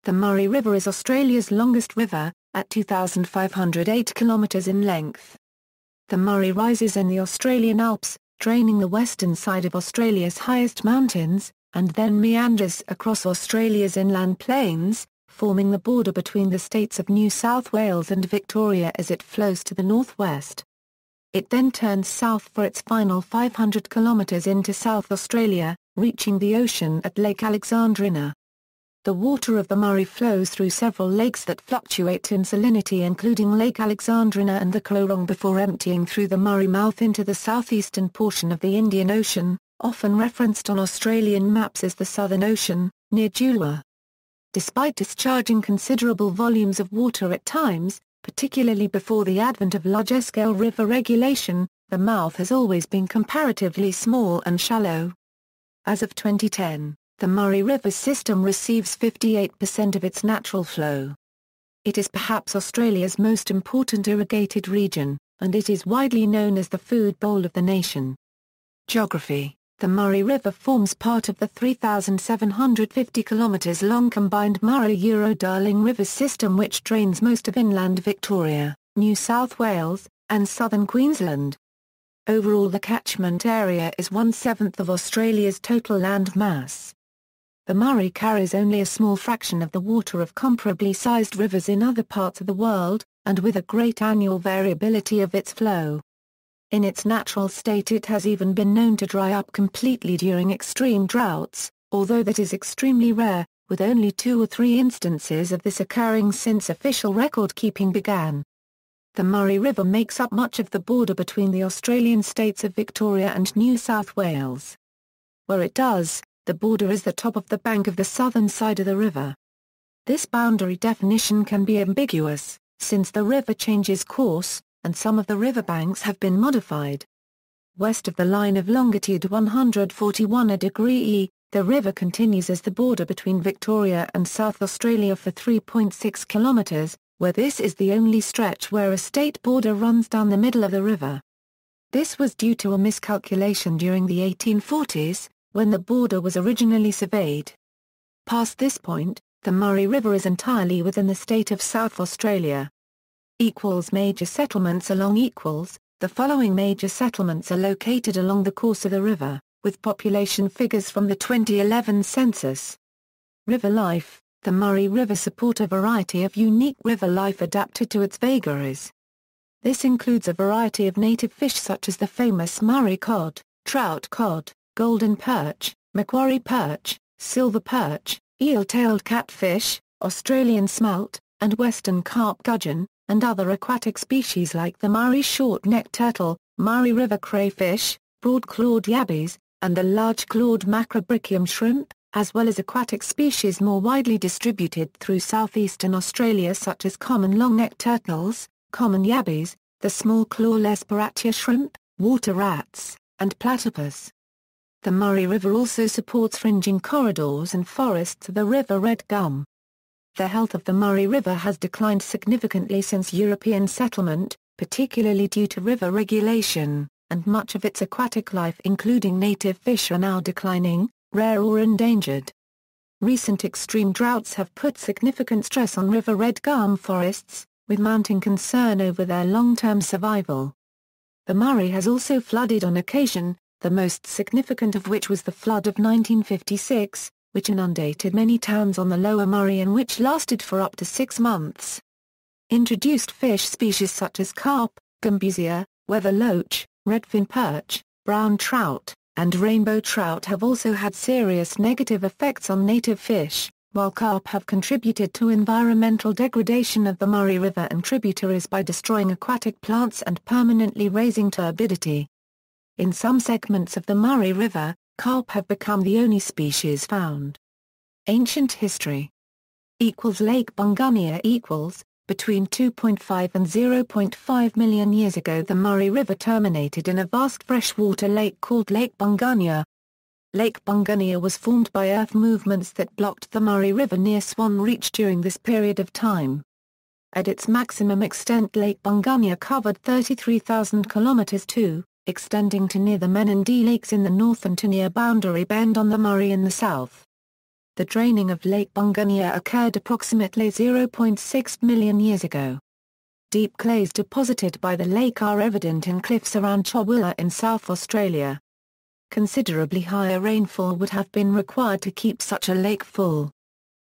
The Murray River is Australia's longest river, at 2,508 kilometres in length. The Murray rises in the Australian Alps, draining the western side of Australia's highest mountains, and then meanders across Australia's inland plains, forming the border between the states of New South Wales and Victoria as it flows to the northwest. It then turns south for its final 500 kilometres into South Australia, reaching the ocean at Lake Alexandrina. The water of the Murray flows through several lakes that fluctuate in salinity, including Lake Alexandrina and the Coorong, before emptying through the Murray mouth into the southeastern portion of the Indian Ocean, often referenced on Australian maps as the Southern Ocean, near Julua. Despite discharging considerable volumes of water at times, particularly before the advent of large-scale river regulation, the mouth has always been comparatively small and shallow. As of 2010, the Murray River system receives 58% of its natural flow. It is perhaps Australia's most important irrigated region, and it is widely known as the food bowl of the nation. Geography: the Murray River forms part of the 3,750 km long combined Murray-Darling River system, which drains most of inland Victoria, New South Wales, and southern Queensland. Overall, the catchment area is 1/7 of Australia's total land mass. The Murray carries only a small fraction of the water of comparably sized rivers in other parts of the world, and with a great annual variability of its flow. In its natural state, it has even been known to dry up completely during extreme droughts, although that is extremely rare, with only 2 or 3 instances of this occurring since official record-keeping began. The Murray River makes up much of the border between the Australian states of Victoria and New South Wales. Where it does, the border is the top of the bank of the southern side of the river. This boundary definition can be ambiguous, since the river changes course, and some of the riverbanks have been modified. West of the line of longitude 141°E, the river continues as the border between Victoria and South Australia for 3.6 kilometres, where this is the only stretch where a state border runs down the middle of the river. This was due to a miscalculation during the 1840s, when the border was originally surveyed. Past this point, the Murray River is entirely within the state of South Australia. Major settlements along the following major settlements are located along the course of the river, with population figures from the 2011 census. River life: the Murray River support a variety of unique river life adapted to its vagaries. This includes a variety of native fish such as the famous Murray cod, trout cod, golden perch, macquarie perch, silver perch, eel-tailed catfish, Australian smelt, and western carp gudgeon, and other aquatic species like the Murray short-necked turtle, Murray River crayfish, broad-clawed yabbies, and the large-clawed macrobrachium shrimp, as well as aquatic species more widely distributed through southeastern Australia such as common long-necked turtles, common yabbies, the small clawless Paratia shrimp, water rats, and platypus. The Murray River also supports fringing corridors and forests of the river red gum. The health of the Murray River has declined significantly since European settlement, particularly due to river regulation, and much of its aquatic life including native fish are now declining, rare or endangered. Recent extreme droughts have put significant stress on river red gum forests, with mounting concern over their long-term survival. The Murray has also flooded on occasion, the most significant of which was the flood of 1956, which inundated many towns on the lower Murray and which lasted for up to 6 months. Introduced fish species such as carp, gambusia, weather loach, redfin perch, brown trout, and rainbow trout have also had serious negative effects on native fish, while carp have contributed to environmental degradation of the Murray River and tributaries by destroying aquatic plants and permanently raising turbidity. In some segments of the Murray River, carp have become the only species found. Ancient history. Lake Bungunya between 2.5 and 0.5 million years ago the Murray River terminated in a vast freshwater lake called Lake Bungunya. Lake Bungunya was formed by earth movements that blocked the Murray River near Swan Reach during this period of time. At its maximum extent, Lake Bungunya covered 33,000 kilometers extending to near the Menindee Lakes in the north and to near Boundary Bend on the Murray in the south. The draining of Lake Bungunya occurred approximately 0.6 million years ago. Deep clays deposited by the lake are evident in cliffs around Chowilla in South Australia. Considerably higher rainfall would have been required to keep such a lake full.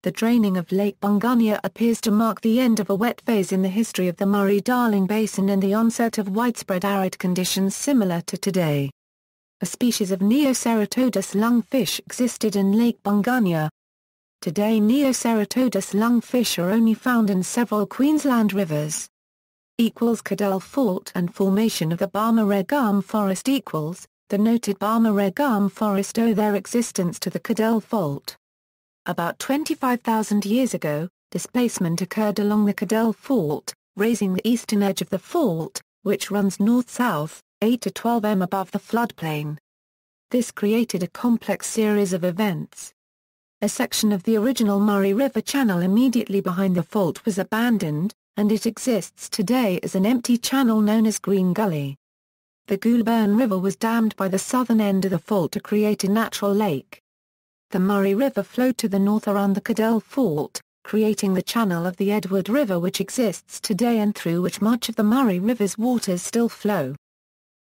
The draining of Lake Bungunya appears to mark the end of a wet phase in the history of the Murray-Darling Basin and the onset of widespread arid conditions similar to today. A species of Neoceratodus lungfish existed in Lake Bungunya. Today Neoceratodus lungfish are only found in several Queensland rivers. Cadell Fault and formation of the Barmah Gum Forest the noted Barmah Gum Forest owe their existence to the Cadell Fault. About 25,000 years ago, displacement occurred along the Cadell Fault, raising the eastern edge of the fault, which runs north-south, 8 to 12 m above the floodplain. This created a complex series of events. A section of the original Murray River channel immediately behind the fault was abandoned, and it exists today as an empty channel known as Green Gully. The Goulburn River was dammed by the southern end of the fault to create a natural lake. The Murray River flowed to the north around the Cadell Fault, creating the channel of the Edward River which exists today and through which much of the Murray River's waters still flow.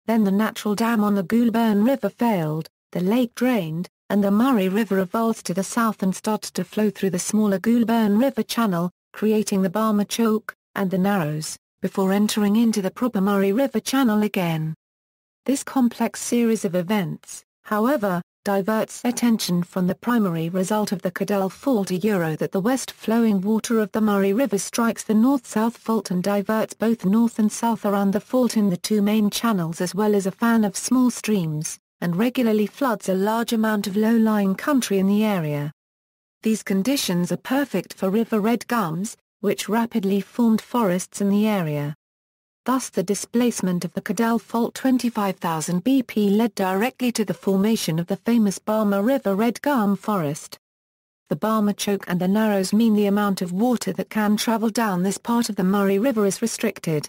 Then the natural dam on the Goulburn River failed, the lake drained, and the Murray River evolved to the south and started to flow through the smaller Goulburn River channel, creating the Barmah Choke and the Narrows, before entering into the proper Murray River channel again. This complex series of events, however, diverts attention from the primary result of the Cadell Fault that the west-flowing water of the Murray River strikes the north-south fault and diverts both north and south around the fault in the two main channels as well as a fan of small streams, and regularly floods a large amount of low-lying country in the area. These conditions are perfect for river red gums, which rapidly formed forests in the area. Thus the displacement of the Cadell Fault 25,000 BP led directly to the formation of the famous Barmah River red gum forest. The Barmah Choke and the Narrows mean the amount of water that can travel down this part of the Murray River is restricted.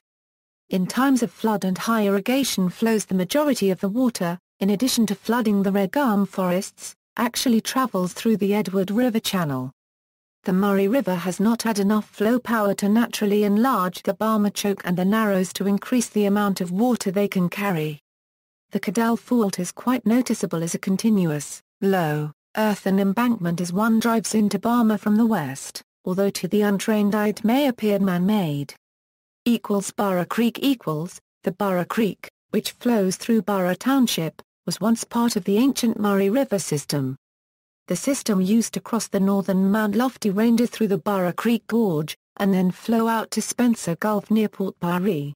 In times of flood and high irrigation flows the majority of the water, in addition to flooding the red gum forests, actually travels through the Edward River channel. The Murray River has not had enough flow power to naturally enlarge the Barmah Choke and the Narrows to increase the amount of water they can carry. The Cadell Fault is quite noticeable as a continuous, low, earthen embankment as one drives into Barmah from the west, although to the untrained eye it may appear man-made. Burra Creek The Burra Creek, which flows through Burra Township, was once part of the ancient Murray River system. The system used to cross the northern Mount Lofty ranges through the Burra Creek Gorge, and then flow out to Spencer Gulf near Port Pirie.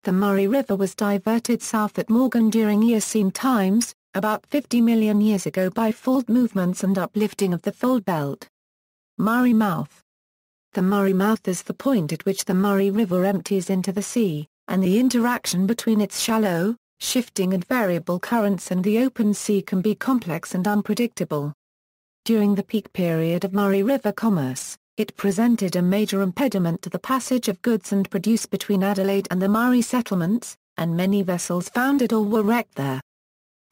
The Murray River was diverted south at Morgan during Eocene times, about 50 million years ago by fault movements and uplifting of the fold belt. Murray Mouth. The Murray Mouth is the point at which the Murray River empties into the sea, and the interaction between its shallow, shifting and variable currents and the open sea can be complex and unpredictable. During the peak period of Murray River commerce, it presented a major impediment to the passage of goods and produce between Adelaide and the Murray settlements, and many vessels foundered or were wrecked there.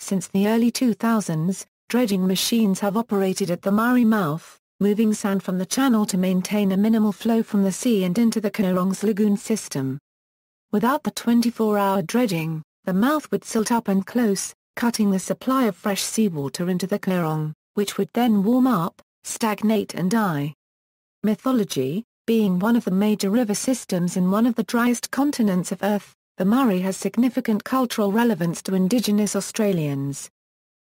Since the early 2000s, dredging machines have operated at the Murray Mouth, moving sand from the channel to maintain a minimal flow from the sea and into the Coorong's lagoon system. Without the 24-hour dredging, the mouth would silt up and close, cutting the supply of fresh seawater into the Coorong, which would then warm up, stagnate and die. Mythology. Being one of the major river systems in one of the driest continents of Earth, the Murray has significant cultural relevance to indigenous Australians.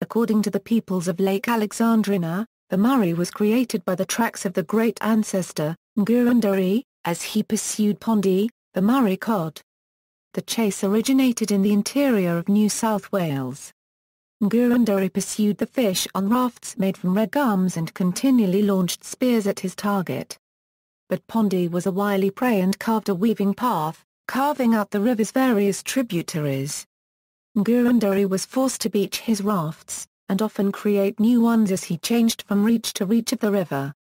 According to the peoples of Lake Alexandrina, the Murray was created by the tracks of the great ancestor, Ngurunderi, as he pursued Pondy, the Murray cod. The chase originated in the interior of New South Wales. Ngurunderi pursued the fish on rafts made from red gums and continually launched spears at his target. But Pondy was a wily prey and carved a weaving path, carving out the river's various tributaries. Ngurunderi was forced to beach his rafts, and often create new ones as he changed from reach to reach of the river.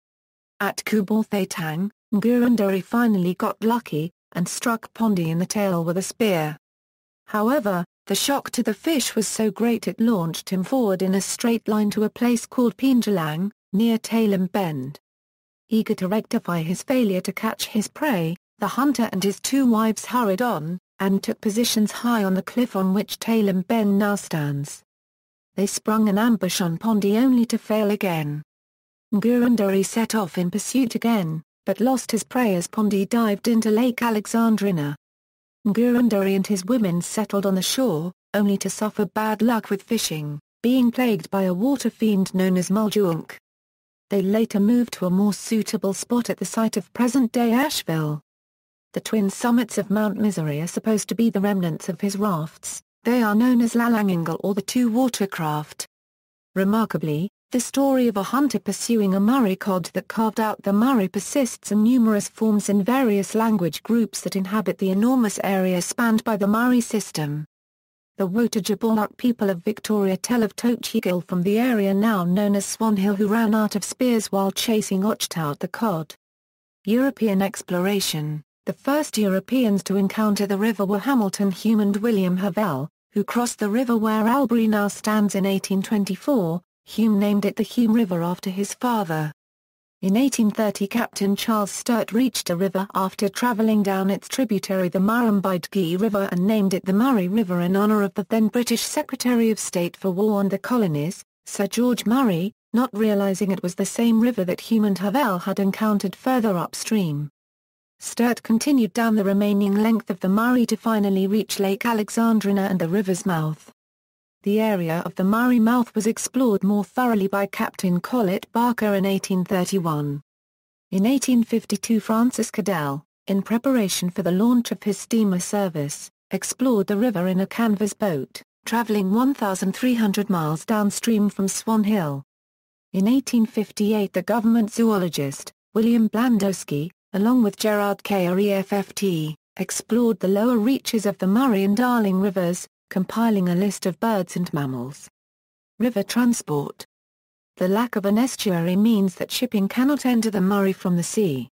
At Kubalthatang, Ngurunderi finally got lucky, and struck Pondy in the tail with a spear. However, the shock to the fish was so great it launched him forward in a straight line to a place called Pinjalang, near Talem Bend. Eager to rectify his failure to catch his prey, the hunter and his two wives hurried on, and took positions high on the cliff on which Talem Bend now stands. They sprung an ambush on Pondy only to fail again. Ngurundere set off in pursuit again, but lost his prey as Pondy dived into Lake Alexandrina. Ngurundere and his women settled on the shore, only to suffer bad luck with fishing, being plagued by a water fiend known as Muljunk. They later moved to a more suitable spot at the site of present-day Asheville. The twin summits of Mount Misery are supposed to be the remnants of his rafts. They are known as Lalangingle or the two watercraft. Remarkably, the story of a hunter pursuing a Murray cod that carved out the Murray persists in numerous forms in various language groups that inhabit the enormous area spanned by the Murray system. The Wotajabaluk people of Victoria tell of Tochigil from the area now known as Swan Hill who ran out of spears while chasing Ochtout the cod. European exploration. The first Europeans to encounter the river were Hamilton Hume and William Havell, who crossed the river where Albury now stands in 1824. Hume named it the Hume River after his father. In 1830 Captain Charles Sturt reached the river after travelling down its tributary the Murrumbidgee River and named it the Murray River in honour of the then British Secretary of State for War and the Colonies, Sir George Murray, not realising it was the same river that Hume and Havell had encountered further upstream. Sturt continued down the remaining length of the Murray to finally reach Lake Alexandrina and the river's mouth. The area of the Murray mouth was explored more thoroughly by Captain Collett Barker in 1831. In 1852 Francis Cadell, in preparation for the launch of his steamer service, explored the river in a canvas boat, travelling 1,300 miles downstream from Swan Hill. In 1858 the government zoologist, William Blandowski, along with Gerard Kerr EFFT, explored the lower reaches of the Murray and Darling rivers, compiling a list of birds and mammals. River transport. The lack of an estuary means that shipping cannot enter the Murray from the sea.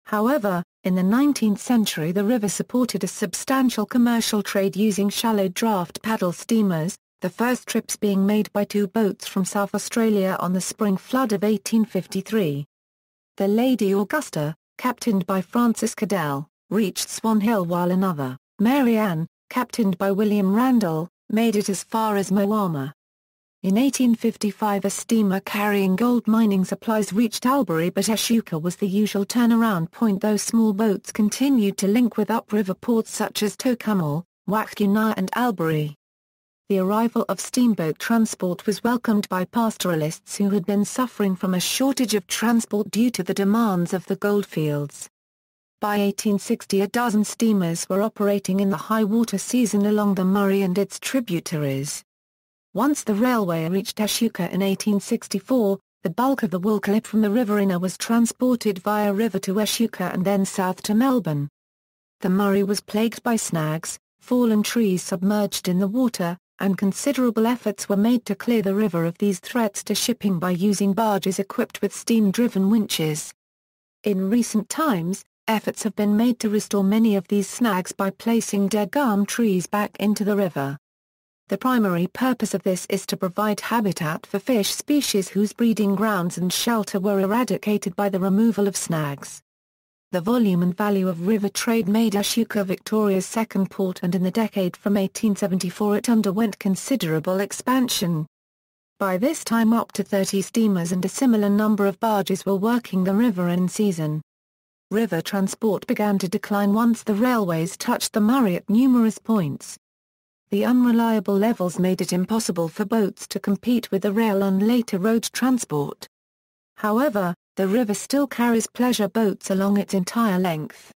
However, in the 19th century the river supported a substantial commercial trade using shallow draft paddle steamers, the first trips being made by two boats from South Australia on the spring flood of 1853. The Lady Augusta, captained by Francis Cadell, reached Swan Hill while another, Mary Ann, captained by William Randall, made it as far as Moama. In 1855 a steamer carrying gold mining supplies reached Albury but Echuca was the usual turnaround point though small boats continued to link with upriver ports such as Tocumwal, Wahguna and Albury. The arrival of steamboat transport was welcomed by pastoralists who had been suffering from a shortage of transport due to the demands of the goldfields. By 1860 a dozen steamers were operating in the high water season along the Murray and its tributaries. Once the railway reached Echuca in 1864, the bulk of the wool clip from the riverina was transported via river to Echuca and then south to Melbourne. The Murray was plagued by snags, fallen trees submerged in the water, and considerable efforts were made to clear the river of these threats to shipping by using barges equipped with steam-driven winches. In recent times, efforts have been made to restore many of these snags by placing dead gum trees back into the river. The primary purpose of this is to provide habitat for fish species whose breeding grounds and shelter were eradicated by the removal of snags. The volume and value of river trade made Echuca Victoria's second port and in the decade from 1874 it underwent considerable expansion. By this time up to 30 steamers and a similar number of barges were working the river in season. River transport began to decline once the railways touched the Murray at numerous points. The unreliable levels made it impossible for boats to compete with the rail and later road transport. However, the river still carries pleasure boats along its entire length.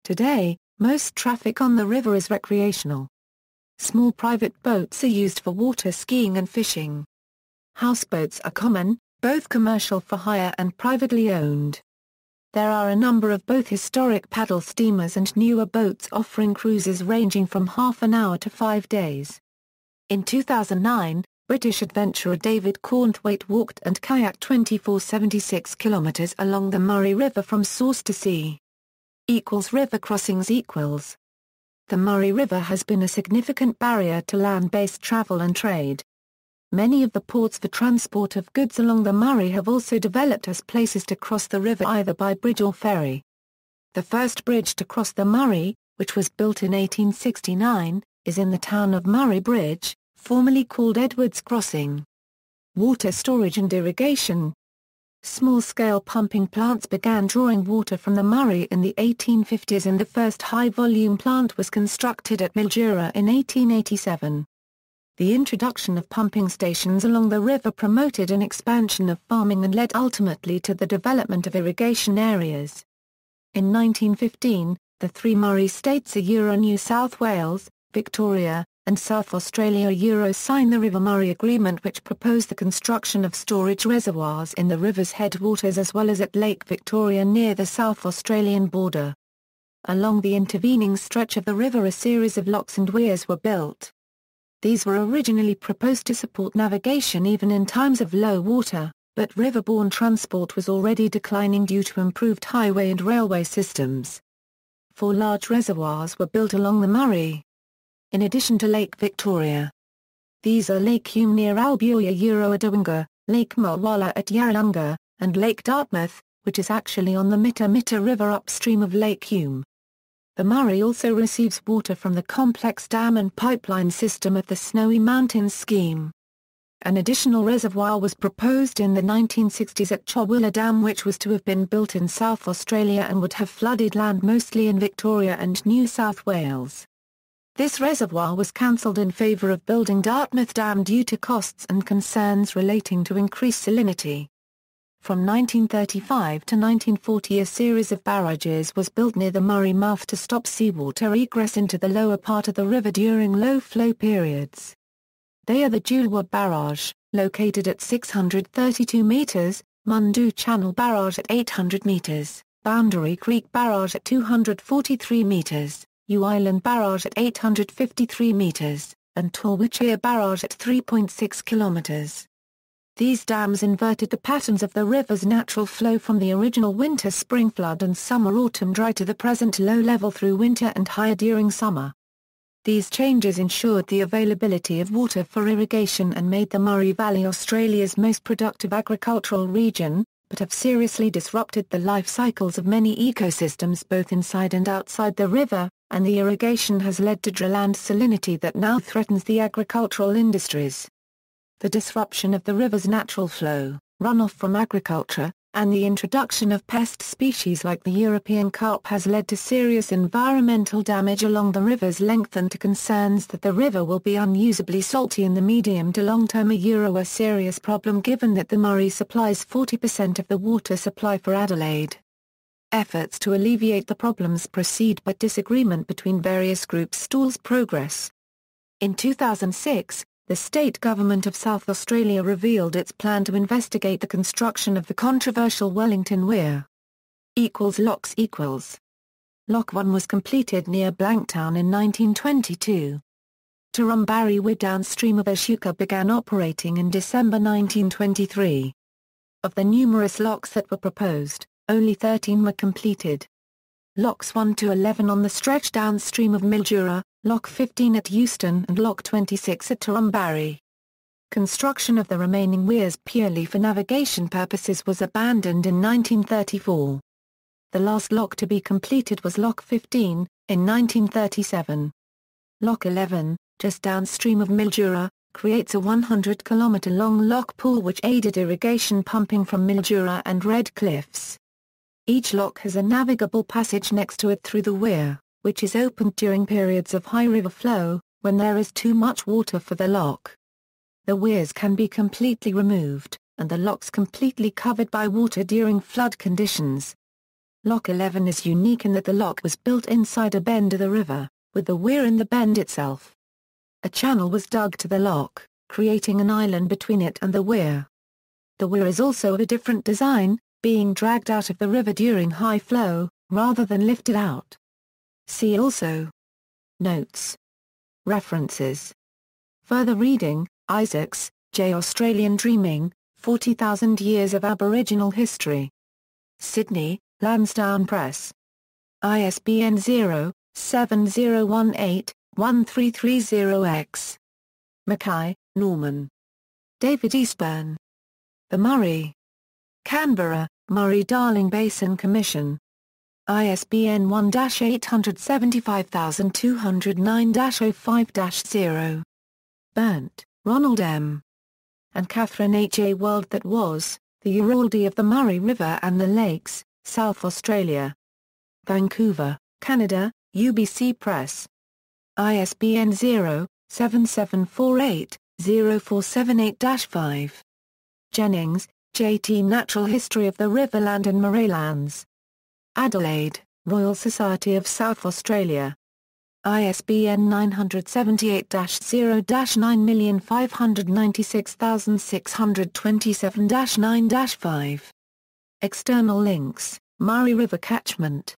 Today, most traffic on the river is recreational. Small private boats are used for water skiing and fishing. Houseboats are common, both commercial for hire and privately owned. There are a number of both historic paddle steamers and newer boats offering cruises ranging from half an hour to 5 days. In 2009, British adventurer David Cornthwaite walked and kayaked 2476 kilometers along the Murray River from source to sea. River crossings equals. The Murray River has been a significant barrier to land-based travel and trade. Many of the ports for transport of goods along the Murray have also developed as places to cross the river either by bridge or ferry. The first bridge to cross the Murray, which was built in 1869, is in the town of Murray Bridge, formerly called Edwards Crossing. Water storage and irrigation. Small-scale pumping plants began drawing water from the Murray in the 1850s, and the first high-volume plant was constructed at Mildura in 1887. The introduction of pumping stations along the river promoted an expansion of farming and led ultimately to the development of irrigation areas. In 1915, the three Murray states New South Wales, Victoria, and South Australia signed the River Murray Agreement, which proposed the construction of storage reservoirs in the river's headwaters as well as at Lake Victoria near the South Australian border. Along the intervening stretch of the river a series of locks and weirs were built. These were originally proposed to support navigation even in times of low water, but riverborne transport was already declining due to improved highway and railway systems. 4 large reservoirs were built along the Murray, in addition to Lake Victoria. These are Lake Hume near Albury Adawinga, Lake Mulwala at Yarralunga, and Lake Dartmouth, which is actually on the Mitta River upstream of Lake Hume. The Murray also receives water from the complex dam and pipeline system of the Snowy Mountains scheme. An additional reservoir was proposed in the 1960s at Chowilla Dam, which was to have been built in South Australia and would have flooded land mostly in Victoria and New South Wales. This reservoir was cancelled in favour of building Dartmouth Dam due to costs and concerns relating to increased salinity. From 1935 to 1940 a series of barrages was built near the Murray mouth to stop seawater egress into the lower part of the river during low flow periods. They are the Julwa Barrage, located at 632 metres, Mundu Channel Barrage at 800 metres, Boundary Creek Barrage at 243 metres, Ewe Island Barrage at 853 metres, and Torwichia Barrage at 3.6 kilometres. These dams inverted the patterns of the river's natural flow from the original winter-spring flood and summer-autumn dry to the present low level through winter and higher during summer. These changes ensured the availability of water for irrigation and made the Murray Valley Australia's most productive agricultural region, but have seriously disrupted the life cycles of many ecosystems both inside and outside the river, and the irrigation has led to dryland salinity that now threatens the agricultural industries. The disruption of the river's natural flow, runoff from agriculture, and the introduction of pest species like the European carp has led to serious environmental damage along the river's length and to concerns that the river will be unusably salty in the medium to long term. A serious problem given that the Murray supplies 40% of the water supply for Adelaide. Efforts to alleviate the problems proceed, but disagreement between various groups stalls progress. In 2006, the state government of South Australia revealed its plan to investigate the construction of the controversial Wellington Weir. Locks. Lock 1 was completed near Blanktown in 1922. Turumbarri Weir downstream of Echuca began operating in December 1923. Of the numerous locks that were proposed, only 13 were completed. Locks 1 to 11 on the stretch downstream of Mildura, Lock 15 at Euston and Lock 26 at Turumbarri. Construction of the remaining weirs purely for navigation purposes was abandoned in 1934. The last lock to be completed was Lock 15, in 1937. Lock 11, just downstream of Mildura, creates a 100-kilometre-long lock pool which aided irrigation pumping from Mildura and Red Cliffs. Each lock has a navigable passage next to it through the weir, which is opened during periods of high river flow, when there is too much water for the lock. The weirs can be completely removed, and the locks completely covered by water during flood conditions. Lock 11 is unique in that the lock was built inside a bend of the river, with the weir in the bend itself. A channel was dug to the lock, creating an island between it and the weir. The weir is also of a different design, being dragged out of the river during high flow, rather than lifted out. See also. Notes. References. Further reading, Isaacs, J. Australian Dreaming, 40,000 Years of Aboriginal History. Sydney, Lansdowne Press. ISBN 0-7018-1330-X. Mackay, Norman. David Eastburn. The Murray. Canberra, Murray-Darling Basin Commission. ISBN 1-875,209-05-0. Berndt, Ronald M. and Catherine H. A. World That Was, The Uraldy of the Murray River and the Lakes, South Australia. Vancouver, Canada, UBC Press. ISBN 0-7748-0478-5. Jennings, J.T. Natural History of the Riverland and Mooraylands. Adelaide, Royal Society of South Australia. ISBN 978-0-9596627-9-5. External links, Murray River Catchment.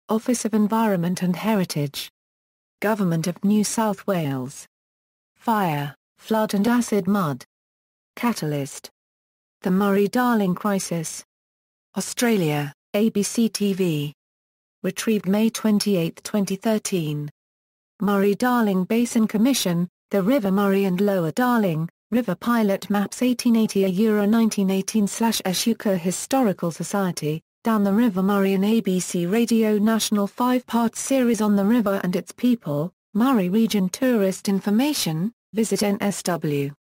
Office of Environment and Heritage. Government of New South Wales. Fire, flood and acid mud. Catalyst. The Murray-Darling Crisis. Australia, ABC TV. Retrieved May 28, 2013. Murray-Darling Basin Commission, the River Murray and Lower Darling, River Pilot Maps 1880-1918/Echuca Historical Society, Down the River Murray, an ABC Radio National 5-part series on the river and its people. Murray Region Tourist Information, visit NSW.